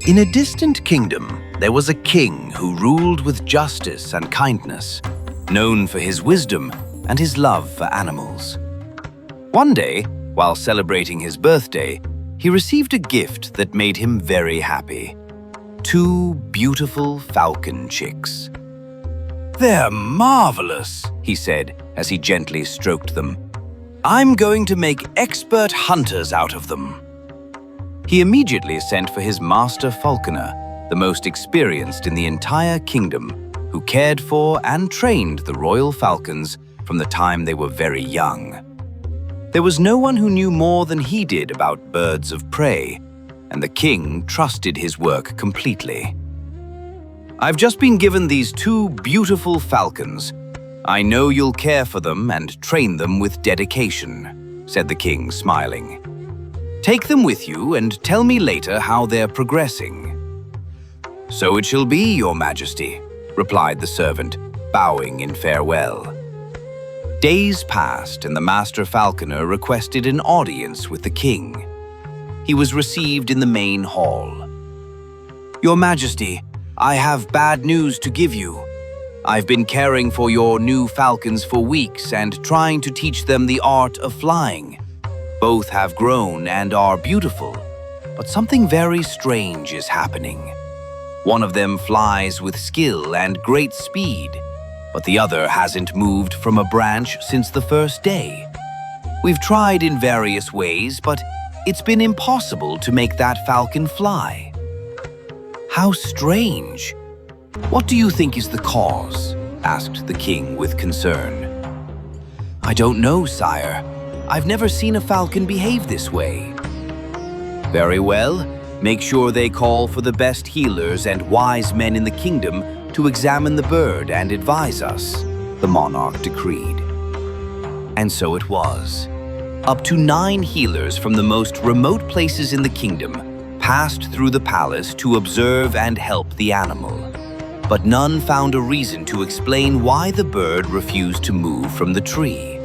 In a distant kingdom, there was a king who ruled with justice and kindness, known for his wisdom and his love for animals. One day, while celebrating his birthday, he received a gift that made him very happy. 2 beautiful falcon chicks. "They're marvelous," he said as he gently stroked them. "I'm going to make expert hunters out of them." He immediately sent for his master falconer, the most experienced in the entire kingdom, who cared for and trained the royal falcons from the time they were very young. There was no one who knew more than he did about birds of prey, and the king trusted his work completely. "I've just been given these 2 beautiful falcons. I know you'll care for them and train them with dedication," said the king, smiling. "Take them with you and tell me later how they're progressing." "So it shall be, Your Majesty," replied the servant, bowing in farewell. Days passed and the master falconer requested an audience with the king. He was received in the main hall. "Your Majesty, I have bad news to give you. I've been caring for your new falcons for weeks and trying to teach them the art of flying. Both have grown and are beautiful, but something very strange is happening. One of them flies with skill and great speed, but the other hasn't moved from a branch since the first day. We've tried in various ways, but it's been impossible to make that falcon fly." "How strange! What do you think is the cause?" asked the king with concern. "I don't know, sire. I've never seen a falcon behave this way." "Very well. Make sure they call for the best healers and wise men in the kingdom to examine the bird and advise us," the monarch decreed. And so it was. Up to 9 healers from the most remote places in the kingdom passed through the palace to observe and help the animal. But none found a reason to explain why the bird refused to move from the tree.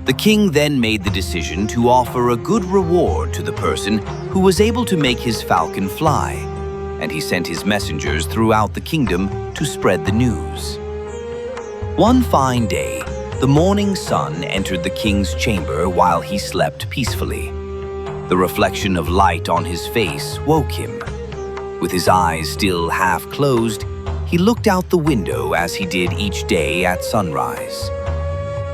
The king then made the decision to offer a good reward to the person who was able to make his falcon fly, and he sent his messengers throughout the kingdom to spread the news. One fine day, the morning sun entered the king's chamber while he slept peacefully. The reflection of light on his face woke him. With his eyes still half closed, he looked out the window as he did each day at sunrise.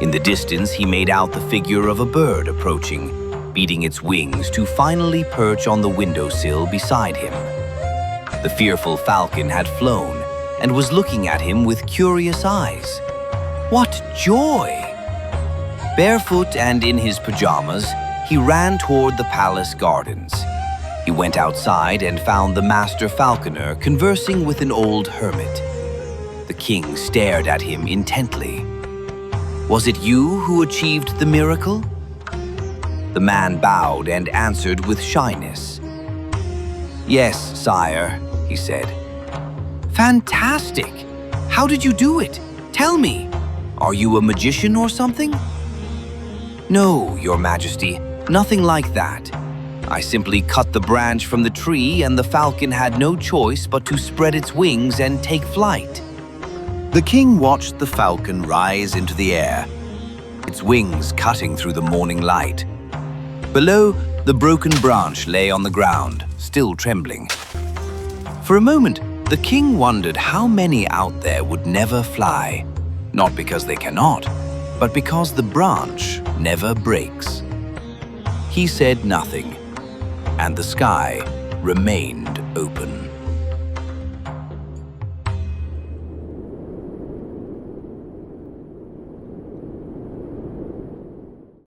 In the distance, he made out the figure of a bird approaching, beating its wings to finally perch on the windowsill beside him. The fearful falcon had flown and was looking at him with curious eyes. What joy! Barefoot and in his pajamas, he ran toward the palace gardens. He went outside and found the master falconer conversing with an old hermit. The king stared at him intently. "Was it you who achieved the miracle?" The man bowed and answered with shyness. "Yes, sire," he said. "Fantastic! How did you do it? Tell me. Are you a magician or something?" "No, Your Majesty, nothing like that. I simply cut the branch from the tree and the falcon had no choice but to spread its wings and take flight." The king watched the falcon rise into the air, its wings cutting through the morning light. Below, the broken branch lay on the ground, still trembling. For a moment, the king wondered how many out there would never fly, not because they cannot, but because the branch never breaks. He said nothing, and the sky remained open.